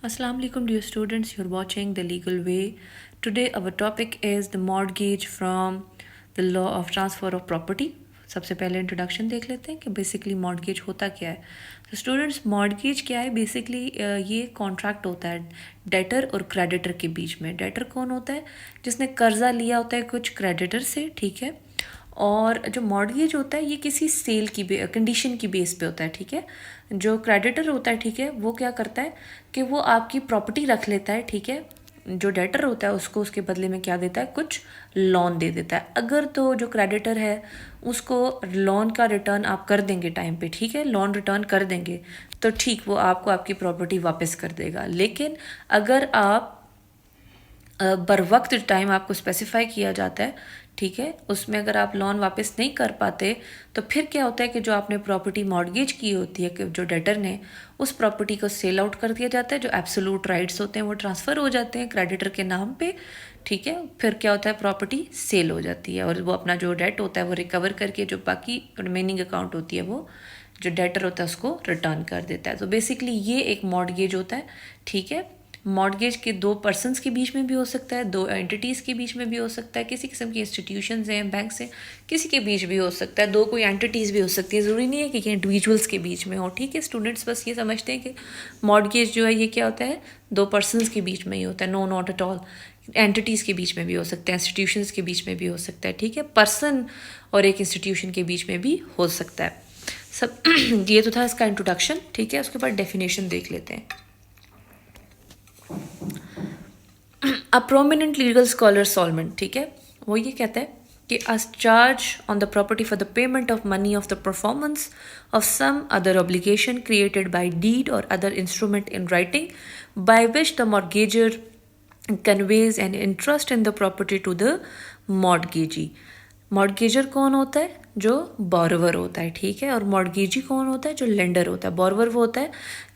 Assalamu alaikum dear students, you're watching The Legal Way. Today our topic is the mortgage from the law of transfer of property. सबसे पहले introduction देख लेते हैं कि basically mortgage होता क्या है. तो स्टूडेंट्स मॉर्गेज क्या है बेसिकली ये कॉन्ट्रैक्ट होता है डेटर और क्रेडिटर के बीच में. डेटर कौन होता है? जिसने कर्जा लिया होता है कुछ क्रेडिटर से, ठीक है. और जो मॉर्गेज होता है ये किसी सेल की कंडीशन की बेस पे होता है, ठीक है. जो क्रेडिटर होता है, ठीक है, वो क्या करता है कि वो आपकी प्रॉपर्टी रख लेता है, ठीक है. जो डेटर होता है उसको उसके बदले में क्या देता है, कुछ लोन दे देता है. अगर तो जो क्रेडिटर है उसको लोन का रिटर्न आप कर देंगे टाइम पे, ठीक है, लोन रिटर्न कर देंगे तो ठीक, वो आपको आपकी प्रॉपर्टी वापस कर देगा. लेकिन अगर आप बर वक्त टाइम आपको स्पेसिफाई किया जाता है, ठीक है, उसमें अगर आप लोन वापस नहीं कर पाते तो फिर क्या होता है कि जो आपने प्रॉपर्टी मॉर्गेज की होती है कि जो डेटर ने, उस प्रॉपर्टी को सेल आउट कर दिया जाता है. जो एब्सोल्यूट राइट्स होते हैं वो ट्रांसफ़र हो जाते हैं क्रेडिटर के नाम पे, ठीक है. फिर क्या होता है, प्रॉपर्टी सेल हो जाती है और वो अपना जो डेट होता है वो रिकवर करके जो बाकी रिमेनिंग अकाउंट होती है वो जो डेटर होता है उसको रिटर्न कर देता है. तो बेसिकली ये एक मॉर्गेज होता है, ठीक है. मॉर्गेज के दो पर्सनस के बीच में भी हो सकता है, दो एंटिटीज़ के बीच में भी हो सकता है, किसी किस्म की इंस्टीट्यूशंस हैं, बैंक हैं, किसी के बीच भी हो सकता है, दो कोई एंटिटीज़ भी हो सकती है. ज़रूरी नहीं है कि इंडिविजुअल्स के बीच में हो, ठीक है. स्टूडेंट्स बस ये समझते हैं कि मॉर्गेज जो है ये क्या होता है, दो पर्सनस के बीच में ही होता है. No, not at all. Entities के बीच में भी हो सकता है, इंस्टीट्यूशंस के बीच में भी हो सकता है, ठीक है. पर्सन और एक इंस्टीट्यूशन के बीच में भी हो सकता है. सब ये तो था इसका इंट्रोडक्शन, ठीक है. उसके बाद डेफिनेशन देख लेते हैं. A prominent legal scholar solvent, ठीक है, वो ये कहता है कि as charge on the property for the payment of money of the performance of some other obligation created by deed or other instrument in writing by which the mortgagor conveys an interest in the property to the mortgagee. Mortgagor कौन होता है? जो borrower होता है, ठीक है. और mortgagee कौन होता है? जो लेंडर होता है. बोरोवर वो होता है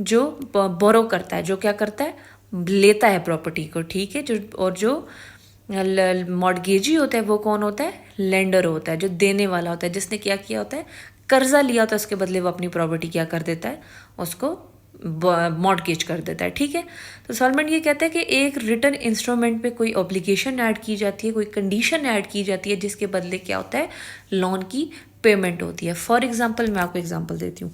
जो बोरो करता है, जो क्या करता है, लेता है प्रॉपर्टी को, ठीक है. जो और जो मॉर्गेजी होता है वो कौन होता है? लेंडर होता है, जो देने वाला होता है, जिसने क्या किया होता है, कर्जा लिया होता है, उसके बदले वो अपनी प्रॉपर्टी क्या कर देता है, उसको मॉर्गेज कर देता है, ठीक है. तो सॉल्वेंट ये कहता है कि एक रिटन इंस्ट्रूमेंट पे कोई ऑब्लिगेशन ऐड की जाती है, कोई कंडीशन ऐड की जाती है, जिसके बदले क्या होता है, लोन की पेमेंट होती है. फॉर एग्जांपल मैं आपको एग्जांपल देती हूँ.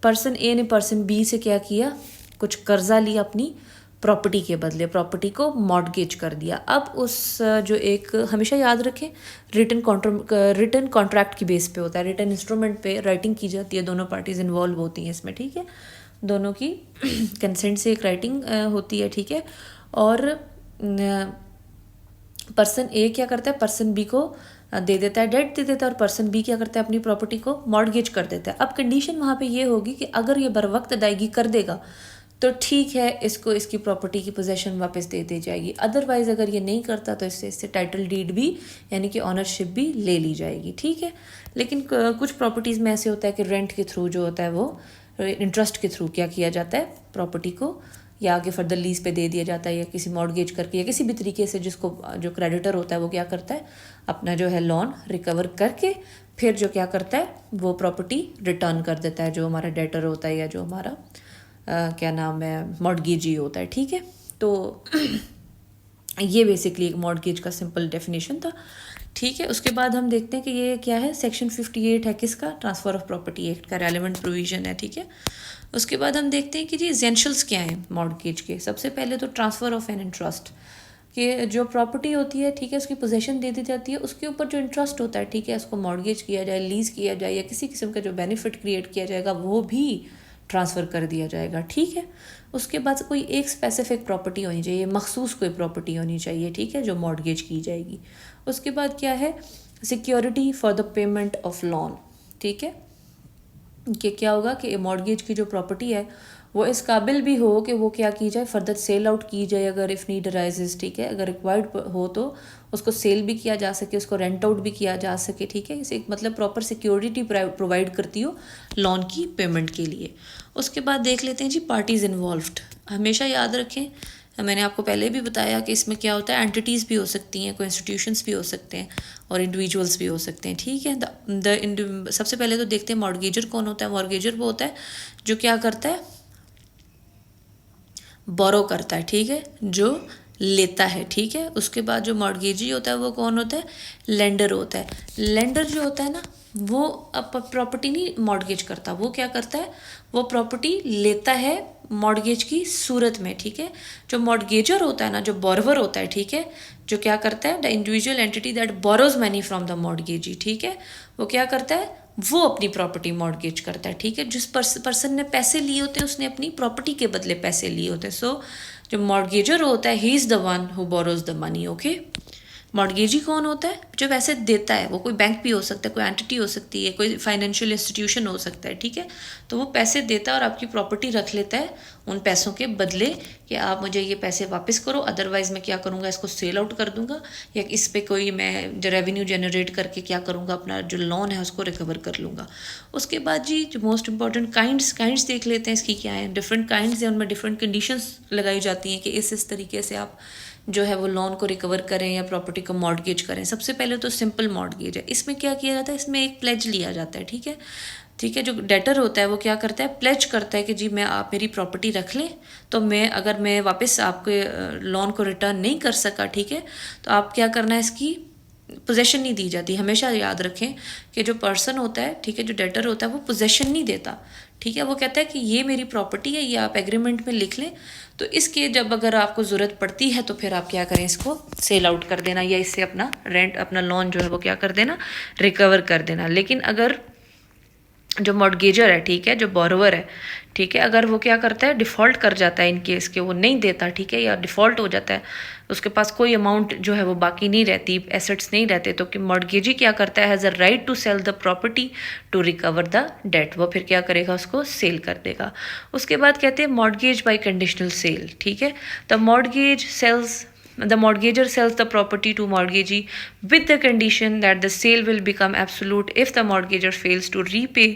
पर्सन ए ने पर्सन बी से क्या किया, कुछ कर्जा लिया अपनी प्रॉपर्टी के बदले, प्रॉपर्टी को मॉर्गेज कर दिया. अब उस जो एक हमेशा याद रखें रिटन कॉन्ट्रैक्ट की बेस पे होता है, रिटन इंस्ट्रूमेंट पे राइटिंग की जाती है, दोनों पार्टीज इन्वॉल्व होती हैं इसमें, ठीक है. दोनों की कंसेंट से एक राइटिंग होती है, ठीक है. और पर्सन ए क्या करता है, पर्सन बी को दे देता है, डेट दे देता है, और पर्सन बी क्या करता है, अपनी प्रॉपर्टी को मॉर्गेज कर देता है. अब कंडीशन वहाँ पे ये होगी कि अगर ये बर वक्त अदायगी कर देगा तो ठीक है, इसको इसकी प्रॉपर्टी की पोजेशन वापस दे दी जाएगी. अदरवाइज़ अगर ये नहीं करता तो इससे टाइटल डीड भी यानी कि ऑनरशिप भी ले ली जाएगी, ठीक है. लेकिन कुछ प्रॉपर्टीज़ में ऐसे होता है कि रेंट के थ्रू जो होता है वो इंटरेस्ट के थ्रू क्या किया जाता है, प्रॉपर्टी को या आगे फर्दर लीज पे दे दिया जाता है, या किसी मॉर्गेज करके, या किसी भी तरीके से जिसको जो क्रेडिटर होता है वो क्या करता है, अपना जो है लोन रिकवर करके फिर जो क्या करता है, वो प्रॉपर्टी रिटर्न कर देता है जो हमारा डेटर होता है या जो हमारा क्या नाम है, मॉर्गेजी होता है, ठीक है. तो ये बेसिकली एक मॉर्गेज का सिंपल डेफिनेशन था, ठीक है. उसके बाद हम देखते हैं कि ये क्या है, सेक्शन 58 है किसका, ट्रांसफ़र ऑफ प्रॉपर्टी एक्ट का रेलेवेंट प्रोविजन है, ठीक है. उसके बाद हम देखते हैं कि जी एसेंशियल्स क्या हैं मॉर्गेज के. सबसे पहले तो ट्रांसफ़र ऑफ एन इंटरेस्ट, कि जो प्रॉपर्टी होती है, ठीक है, उसकी पोजेशन दे दी जाती है, उसके ऊपर जो इंटरेस्ट होता है, ठीक है, उसको मॉर्गेज किया जाए, लीज़ किया जाए, या किसी किस्म का जो बेनिफिट क्रिएट किया जाएगा वो भी ट्रांसफ़र कर दिया जाएगा, ठीक है. उसके बाद कोई एक स्पेसिफिक प्रॉपर्टी होनी चाहिए, मखसूस कोई प्रॉपर्टी होनी चाहिए, ठीक है, जो मॉर्गेज की जाएगी. उसके बाद क्या है, security for the payment of loan, ठीक है, कि क्या होगा कि मॉर्गेज की जो प्रॉपर्टी है वो इस काबिल भी हो कि वो क्या की जाए, फर्दर सेल आउट की जाए अगर इफ़ नीड अराइजेज, ठीक है. अगर रिक्वायर्ड हो तो उसको सेल भी किया जा सके, उसको रेंट आउट भी किया जा सके, ठीक है. इसे मतलब प्रॉपर सिक्योरिटी प्रोवाइड करती हो लोन की पेमेंट के लिए. उसके बाद देख लेते हैं जी पार्टीज़ इन्वॉल्व्ड. हमेशा याद रखें, मैंने आपको पहले भी बताया कि इसमें क्या होता है, एंटिटीज़ भी हो सकती हैं, कोई इंस्टीट्यूशंस भी हो सकते हैं, और इंडिविजुअल्स भी हो सकते हैं, ठीक है. सबसे पहले तो देखते हैं मॉर्गेजर कौन होता है. मॉर्गेजर वो होता है जो क्या करता है, बोरो करता है, ठीक है, जो लेता है, ठीक है। उसके बाद जो मॉर्गेजी होता है वो कौन होता है, लेंडर होता है। लेंडर जो होता है ना वो अब प्रॉपर्टी नहीं मॉर्गेज करता, वो क्या करता है, वो प्रॉपर्टी लेता है मॉर्गेज की सूरत में, ठीक है। जो मॉर्गेजर होता है ना, जो बोरवर होता है, ठीक है, जो क्या करता है, the individual entity that borrows money from the mortgagee, ठीक है, वो क्या करता है, वो अपनी प्रॉपर्टी मॉर्गेज करता है, ठीक है। जिस पर्सन ने पैसे लिए होते हैं उसने अपनी प्रॉपर्टी के बदले पैसे लिए होते हैं। सो जो मॉर्गेजर होता है he is the one who borrows the money, okay. Mortgagee कौन होता है, जो पैसे देता है, वो कोई बैंक भी हो सकता है, कोई एंटिटी हो सकती है, कोई फाइनेंशियल इंस्टीट्यूशन हो सकता है, ठीक है। तो वो पैसे देता है और आपकी प्रॉपर्टी रख लेता है उन पैसों के बदले कि आप मुझे ये पैसे वापस करो, अदरवाइज़ मैं क्या करूँगा, इसको सेल आउट कर दूंगा या इस पे कोई मैं जो रेवेन्यू जनरेट करके क्या करूँगा, अपना जो लोन है उसको रिकवर कर लूँगा। उसके बाद जी जो मोस्ट इंपॉर्टेंट काइंड्स देख लेते हैं इसकी क्या है। डिफरेंट काइंड्स हैं, उनमें डिफरेंट कंडीशंस लगाई जाती हैं कि इस तरीके से आप जो है वो लोन को रिकवर करें या प्रॉपर्टी को मॉर्गेज करें। सबसे पहले तो सिंपल मॉर्गेज है। इसमें क्या किया जाता है, इसमें एक प्लेज लिया जाता है, ठीक है, ठीक है। जो डेटर होता है वो क्या करता है, प्लेज करता है कि जी मैं आप मेरी प्रॉपर्टी रख लें, तो मैं अगर मैं वापस आपके लोन को रिटर्न नहीं कर सका, ठीक है, तो आप क्या करना है, इसकी पोजेशन नहीं दी जाती। हमेशा याद रखें कि जो पर्सन होता है, ठीक है, जो डेटर होता है वो पोजेशन नहीं देता, ठीक है। वो कहता है कि ये मेरी प्रॉपर्टी है, ये आप एग्रीमेंट में लिख लें, तो इसके जब अगर आपको ज़रूरत पड़ती है तो फिर आप क्या करें, इसको सेल आउट कर देना या इससे अपना रेंट, अपना लोन जो है वो क्या कर देना, रिकवर कर देना। लेकिन अगर जो मॉर्गेजर है, ठीक है, जो बोरोवर है, ठीक है, अगर वो क्या करता है, डिफ़ॉल्ट कर जाता है, इन केस के वो नहीं देता, ठीक है, या डिफ़ॉल्ट हो जाता है, उसके पास कोई अमाउंट जो है वो बाकी नहीं रहती, एसेट्स नहीं रहते, तो कि मॉर्गेजी क्या करता है, has a right to sell the property to recover the debt. वो फिर क्या करेगा, उसको सेल कर देगा। उसके बाद कहते हैं मॉर्गेज बाय कंडीशनल सेल, ठीक है। The mortgager sells the property to mortgagee with the condition that the sale will become absolute if the mortgager fails to repay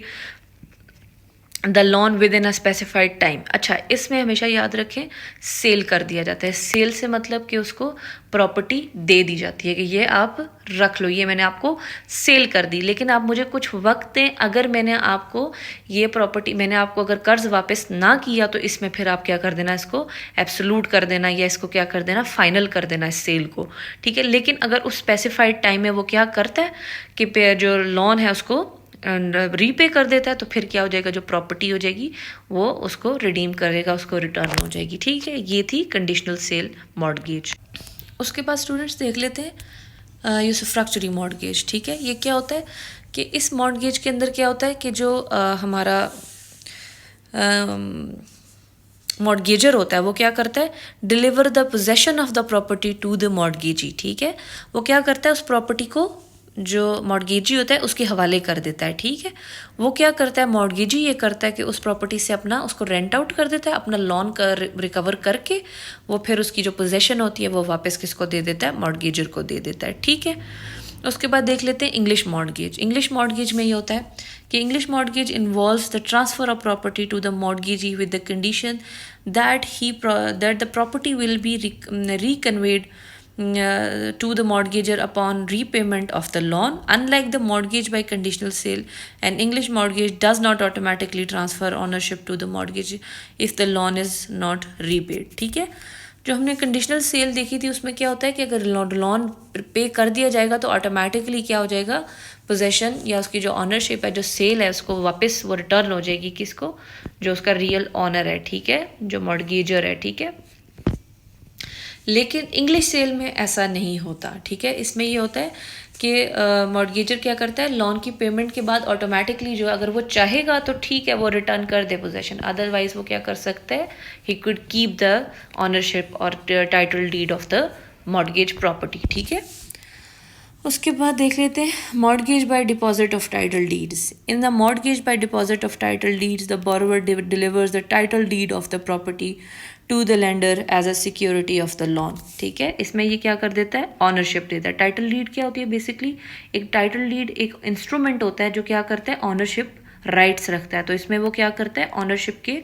the lawn with in a specified time. अच्छा, इसमें हमेशा याद रखें cell कर दिया जाता है। सेल से मतलब कि उसको प्रॉपर्टी दे दी जाती है कि ये आप रख लो, ये मैंने आपको सेल कर दी, लेकिन आप मुझे कुछ वक्त दें। अगर मैंने आपको ये प्रॉपर्टी, मैंने आपको अगर कर्ज वापस ना किया तो इसमें फिर आप क्या कर देना, इसको एब्सोल्यूट कर देना या इसको क्या कर देना, फाइनल कर देना इस सेल को, ठीक है। लेकिन अगर उस स्पेसिफाइड टाइम में वो क्या करता है कि जो लोन है उसको रीपे कर देता है, तो फिर क्या हो जाएगा, जो प्रॉपर्टी हो जाएगी वो उसको रिडीम करेगा, उसको रिटर्न हो जाएगी, ठीक है। ये थी कंडीशनल सेल मॉर्गेज। उसके बाद स्टूडेंट्स देख लेते हैं यूसुफ्रैक्चरी मॉर्गेज, ठीक है। ये क्या होता है कि इस मॉर्गेज के अंदर क्या होता है कि जो हमारा मॉर्गेजर होता है वो क्या करता है, deliver the possession of the property to the mortgagee, ठीक है। वो क्या करता है, उस प्रॉपर्टी को जो मॉर्गेजी होता है उसके हवाले कर देता है, ठीक है। वो क्या करता है, मॉर्गेजी ये करता है कि उस प्रॉपर्टी से अपना उसको रेंट आउट कर देता है, अपना लोन का रिकवर करके वो फिर उसकी जो पोजेशन होती है वो वापस किसको दे देता है, मॉर्गेजर को दे देता है, ठीक है। उसके बाद देख लेते हैं इंग्लिश मॉर्गेज। इंग्लिश मॉर्गेज में ये होता है कि English mortgage involves the transfer of property to the mortgagee with the condition that the property will be reconveyed to the mortgager upon repayment of the loan. Unlike the mortgage by conditional sale, an English mortgage does not automatically transfer ownership to the mortgage if the loan is not repaid, ठीक है। जो हमने conditional cell देखी थी उसमें क्या होता है कि अगर लोन पे कर दिया जाएगा तो ऑटोमेटिकली क्या हो जाएगा, पोजेशन या उसकी जो ऑनरशिप है, जो सेल है, उसको वापस वो रिटर्न हो जाएगी किसको, जो उसका रियल ऑनर है, ठीक है, जो मॉर्गेजर है, ठीक है। लेकिन इंग्लिश सेल में ऐसा नहीं होता, ठीक है। इसमें ये होता है कि मॉर्गेजर क्या करता है, लोन की पेमेंट के बाद ऑटोमेटिकली जो अगर वो चाहेगा तो ठीक है वो रिटर्न कर दे पोजेशन, अदरवाइज वो क्या कर सकता है, he could keep the ownership और title deed of the mortgage property, ठीक है। उसके बाद देख लेते हैं mortgage by deposit of title deeds. In the mortgage by deposit of title deeds the borrower delivers the title deed of the property to the lender as a security of the loan, ठीक है। इसमें ये क्या कर देता है, ownership देता है। टाइटल डीड क्या होती है, बेसिकली एक टाइटल डीड एक इंस्ट्रूमेंट होता है जो क्या करता है, ऑनरशिप राइट्स रखता है। तो इसमें वो क्या करता है, ऑनरशिप के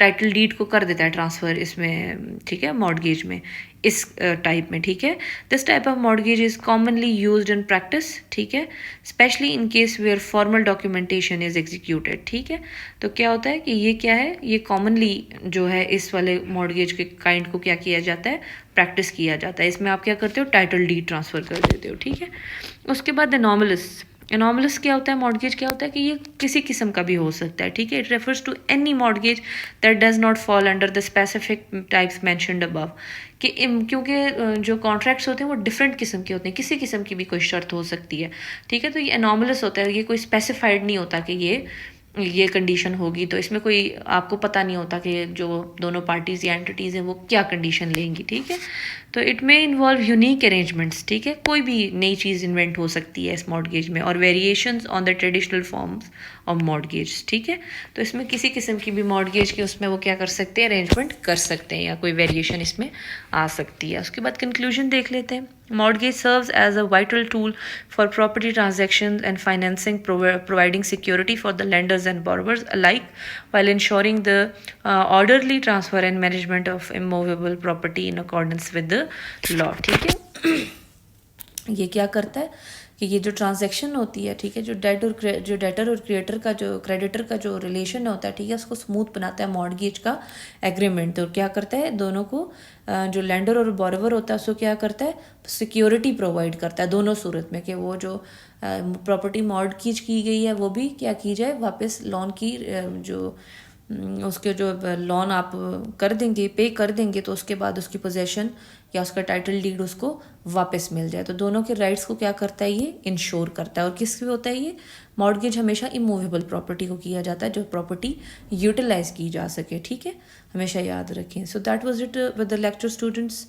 ٹائٹل ڈیڈ کو کر دیتا ہے ٹرانسفر اس میں, ٹھیک ہے, مارگیج میں, اس ٹائپ میں, ٹھیک ہے. This type of mortgage is commonly used in practice, ٹھیک ہے, especially in case where formal documentation is executed, ٹھیک ہے. تو کیا ہوتا ہے کہ یہ کیا ہے, یہ کامنلی جو ہے اس والے مارگیج کے کائنڈ کو کیا کیا جاتا ہے, پریکٹس کیا جاتا ہے. اس میں آپ کیا کرتے ہو, ٹائٹل ڈیڈ ٹرانسفر کر دیتے ہو, ٹھیک ہے. اس کے بعد انوملس کیا ہوتا ہے, مارگیج کیا ہوتا ہے کہ یہ کسی قسم کا بھی ہو سکتا ہے, ٹھیک ہے. It refers to any mortgage that does not fall under the specific types mentioned above, کہ کیونکہ جو کانٹریکٹس ہوتے ہیں وہ ڈفرینٹ قسم کے ہوتے ہیں, کسی قسم کی بھی کوئی شرط ہو سکتی ہے, ٹھیک ہے. تو یہ انوملس ہوتا ہے, یہ کوئی اسپیسیفائڈ نہیں ہوتا کہ یہ کنڈیشن ہوگی, تو اس میں کوئی آپ کو پتہ نہیں ہوتا کہ جو دونوں پارٹیز یا اینٹیز ہیں وہ کیا کنڈیشن لیں گی, ٹھیک ہے. تو اٹ میں انوالو یونیک ارینجمنٹس, ٹھیک ہے, کوئی بھی نئی چیز انوینٹ ہو سکتی ہے اس مارگیج میں, اور variations on the traditional forms of mortgage, ٹھیک ہے. تو اس میں کسی قسم کی بھی مارگیج کے اس میں وہ کیا کر سکتے ہیں, ارینجمنٹ کر سکتے ہیں, یا کوئی ویریشن اس میں آ سکتی ہے. اس کے بعد کنکلوژن دیکھ لیتے ہیں. Mortgage serves as a vital tool for property transactions and financing, providing security for the lenders and borrowers alike, while ensuring the orderly transfer and management of immovable property in accordance with the law, ٹھیک ہے. یہ کیا کرتا ہے کہ یہ جو transaction ہوتی ہے, ٹھیک ہے, جو ڈیٹر اور کریڈیٹر کا جو ریلیشن ہوتا ہے, ٹھیک ہے, اس کو اسموتھ بناتا ہے مارگیج کا ایگریمنٹ. تو کیا کرتا ہے, دونوں کو جو لینڈر اور بورور ہوتا ہے اس کو کیا کرتا ہے, سیکیورٹی پرووائڈ کرتا ہے دونوں صورت میں, کہ وہ جو پراپرٹی مارگیج کی گئی ہے وہ بھی کیا کی جائے, واپس لون کی جو اس کے جو لون آپ کر دیں گے, پے کر دیں گے, تو اس کے بعد اس کی پوزیشن یا اس کا ٹائٹل ڈیڈ اس کو واپس مل جائے. تو دونوں کے رائٹس کو کیا کرتا ہے, یہ انشور کرتا ہے. اور کس کی ہوتا ہے یہ مارگیج, ہمیشہ اموویبل پراپرٹی کو کیا جاتا ہے, جو پراپرٹی یوٹیلائز کی جا سکے, ٹھیک ہے, ہمیشہ یاد رکھیں. So that was it with the lecture students.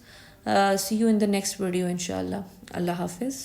See you in the next video انشاء اللہ. اللہ حافظ.